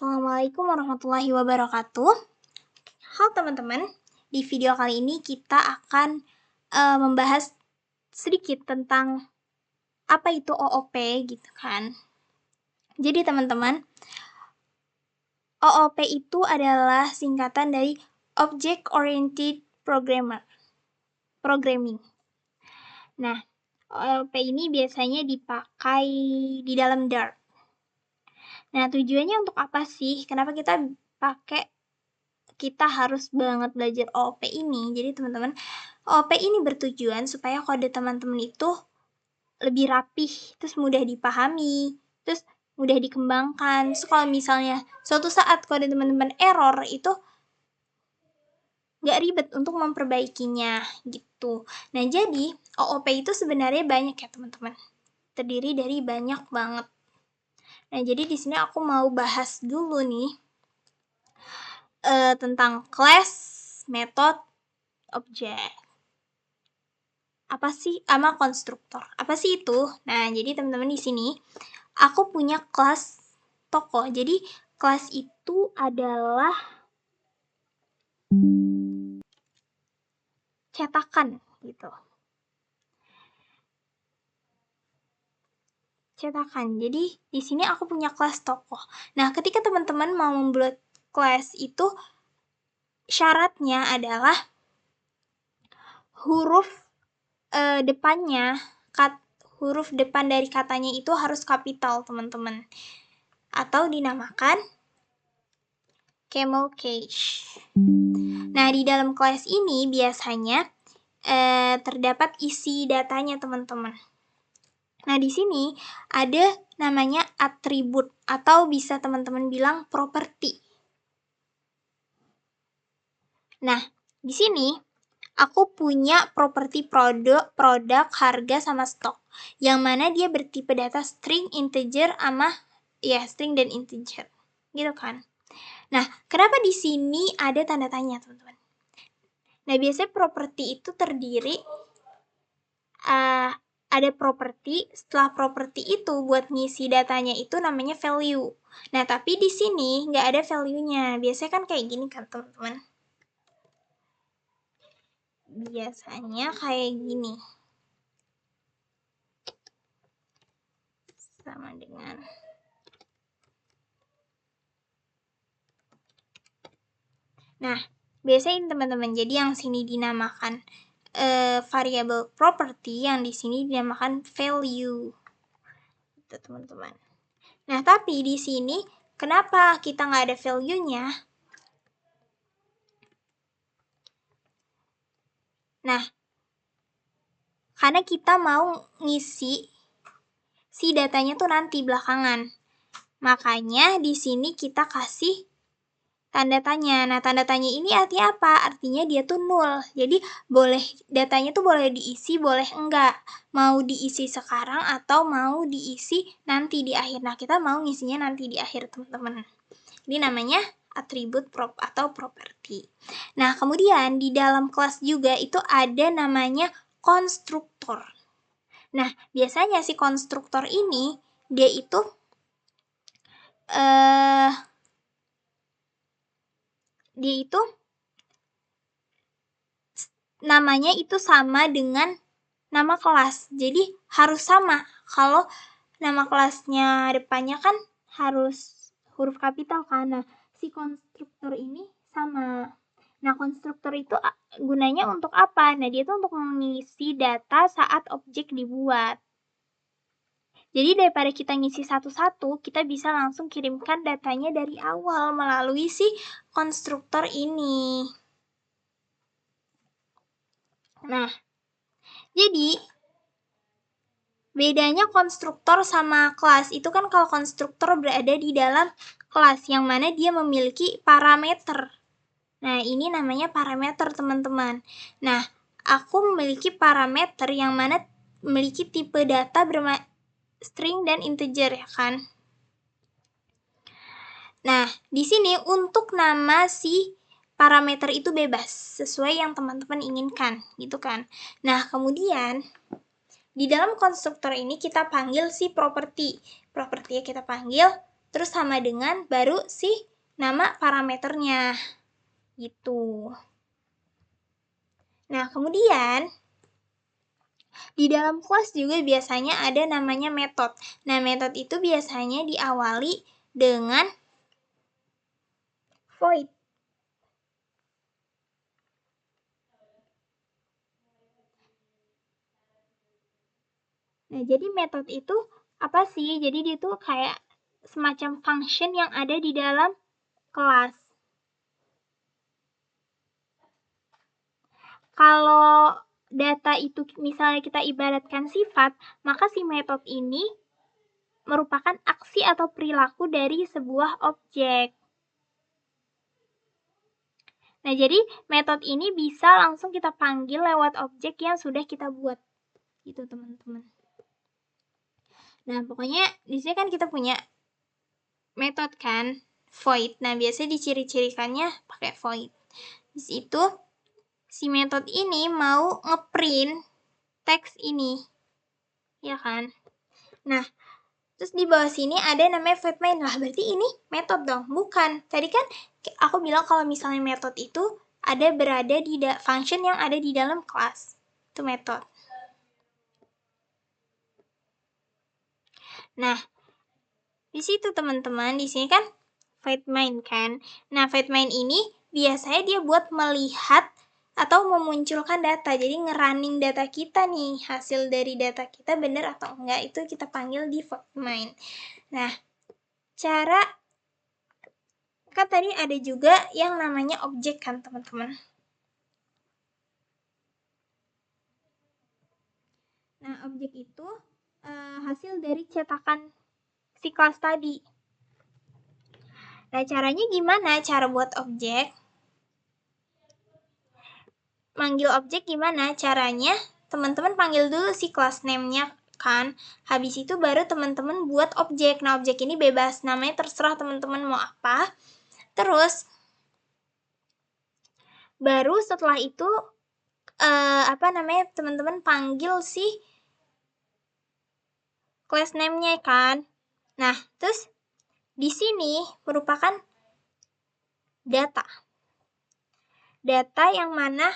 Assalamualaikum warahmatullahi wabarakatuh. Halo teman-teman, di video kali ini kita akan membahas sedikit tentang apa itu OOP gitu kan. Jadi teman-teman, OOP itu adalah singkatan dari Object Oriented Programming. Nah, OOP ini biasanya dipakai di dalam Dart. Nah, tujuannya untuk apa sih? Kenapa kita harus banget belajar OOP ini? Jadi teman-teman, OOP ini bertujuan supaya kode teman-teman itu lebih rapih, terus mudah dipahami, terus mudah dikembangkan. Terus kalau misalnya suatu saat kode teman-teman error, itu nggak ribet untuk memperbaikinya gitu. Nah, jadi OOP itu sebenarnya banyak ya teman-teman. Terdiri dari banyak banget. Nah, jadi di sini aku mau bahas dulu nih tentang class, method, object. Apa sih sama konstruktor? Apa sih itu? Nah, jadi teman-teman di sini aku punya kelas toko. Jadi kelas itu adalah cetakan gitu. Cetakan. Jadi di sini aku punya kelas toko. Nah, ketika teman-teman mau membuat kelas itu syaratnya adalah huruf huruf depan dari katanya itu harus kapital, teman-teman. Atau dinamakan camel case. Nah, di dalam kelas ini biasanya terdapat isi datanya, teman-teman. Nah, di sini ada namanya atribut atau bisa teman-teman bilang properti. Nah, di sini aku punya properti produk, harga, sama stok. Yang mana dia bertipe data string, integer, string dan integer. Gitu kan. Nah, kenapa di sini ada tanda tanya, teman-teman? Nah, biasanya properti itu terdiri ada properti, setelah properti itu buat ngisi datanya itu namanya value. Nah, tapi di sini nggak ada value-nya. Biasanya kan kayak gini kan, teman-teman. Biasanya kayak gini. Sama dengan Nah, biasanya teman-teman, jadi yang sini dinamakan variable property, yang di sini dinamakan value. Itu teman-teman. Nah, tapi di sini kenapa kita nggak ada value-nya? Nah, karena kita mau ngisi si datanya tuh nanti belakangan. Makanya di sini kita kasih tanda tanya. Nah, tanda tanya ini artinya apa? Artinya dia tuh nul. Jadi datanya tuh boleh diisi, boleh enggak. Mau diisi sekarang atau mau diisi nanti di akhir. Nah, kita mau ngisinya nanti di akhir, teman-teman. Ini namanya atribut atau properti. Nah, kemudian di dalam kelas juga itu ada namanya konstruktor. Nah, biasanya si konstruktor ini dia itu namanya itu sama dengan nama kelas. Jadi harus sama. Kalau nama kelasnya depannya kan harus huruf kapital kan. Nah, si konstruktor ini sama. Nah, konstruktor itu gunanya untuk apa? Nah, dia itu untuk mengisi data saat objek dibuat. Jadi daripada kita ngisi satu-satu, kita bisa langsung kirimkan datanya dari awal melalui si konstruktor ini. Nah, jadi bedanya konstruktor sama kelas itu kan kalau konstruktor berada di dalam kelas yang mana dia memiliki parameter. Nah, ini namanya parameter, teman-teman. Nah, aku memiliki parameter yang mana memiliki tipe data string dan integer, ya kan? Nah, di sini untuk nama si parameter itu bebas, sesuai yang teman-teman inginkan, gitu kan. Nah, kemudian di dalam konstruktor ini kita panggil si properti. Propertinya kita panggil terus sama dengan baru si nama parameternya. Gitu. Nah, kemudian di dalam kelas juga biasanya ada namanya metode. Nah, metode itu biasanya diawali dengan void. Nah, jadi metode itu apa sih? Jadi dia tuh kayak semacam function yang ada di dalam kelas. Kalau data itu misalnya kita ibaratkan sifat, maka si metode ini merupakan aksi atau perilaku dari sebuah objek. Nah, jadi metode ini bisa langsung kita panggil lewat objek yang sudah kita buat. Gitu, teman-teman. Nah, pokoknya di sini kan kita punya metode kan, void. Nah, biasanya diciri-cirikannya pakai void. Di situ si metode ini mau ngeprint teks ini. Ya kan? Nah, terus di bawah sini ada namanya void main. Lah, berarti ini metode dong. Bukan. Tadi kan aku bilang kalau misalnya metode itu ada berada di function yang ada di dalam kelas. Itu metode. Nah, di situ teman-teman, di sini kan void main kan. Nah, void main ini biasanya dia buat melihat atau memunculkan data. Jadi ngerunning data kita nih, hasil dari data kita benar atau enggak itu kita panggil di void main. Nah, cara kan tadi ada juga yang namanya objek kan teman-teman. Nah, objek itu hasil dari cetakan si kelas tadi. Nah, caranya gimana? Cara buat objek? Manggil objek gimana? Caranya, teman-teman panggil dulu si class name-nya kan. Habis itu baru teman-teman buat objek. Nah, objek ini bebas. Namanya terserah teman-teman mau apa. Terus, baru setelah itu, teman-teman panggil si class name-nya kan. Nah, terus di sini merupakan data. Data yang mana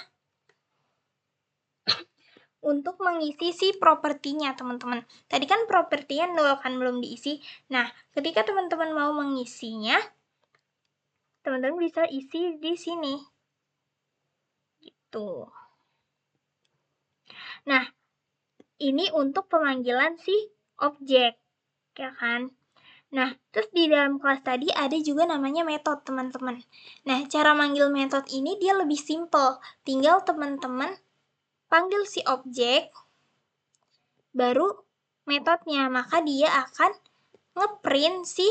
untuk mengisi si propertinya, teman-teman. Tadi kan propertinya 0 kan belum diisi. Nah, ketika teman-teman mau mengisinya, teman-teman bisa isi di sini. Gitu. Nah, ini untuk pemanggilan si objek, ya kan? Nah, terus di dalam kelas tadi ada juga namanya metode, teman-teman. Nah, cara manggil metode ini dia lebih simple. Tinggal teman-teman panggil si objek, baru metodenya. Maka dia akan ngeprint si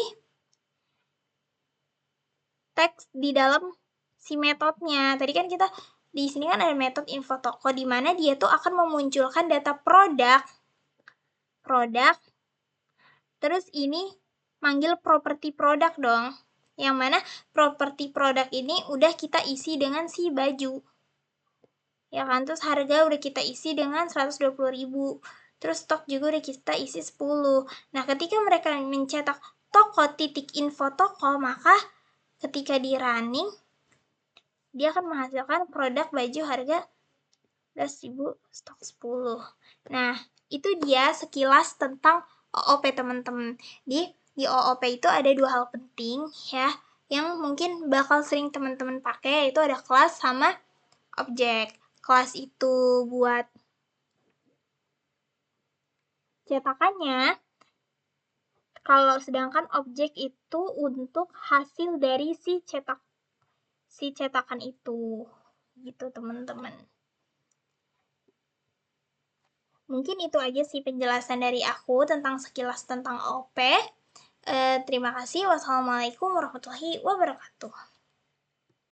teks di dalam si metodenya. Tadi kan kita di sini kan ada metode info toko di mana dia tuh akan memunculkan data produk. Terus ini manggil properti produk dong. Yang mana properti produk ini udah kita isi dengan si baju. Ya kan, terus harga udah kita isi dengan 120.000. Terus stok juga udah kita isi 10. Nah, ketika mereka mencetak toko titik info toko, maka ketika di running dia akan menghasilkan produk baju harga 11.000 stok 10. Nah, itu dia sekilas tentang OOP teman-teman. Di OOP itu ada 2 hal penting ya yang mungkin bakal sering teman-teman pakai, yaitu ada kelas sama objek. Kelas itu buat cetakannya, kalau sedangkan objek itu untuk hasil dari si cetakan itu. Gitu teman-teman. Mungkin itu aja sih penjelasan dari aku tentang sekilas tentang OOP. Terima kasih. Wassalamualaikum warahmatullahi wabarakatuh.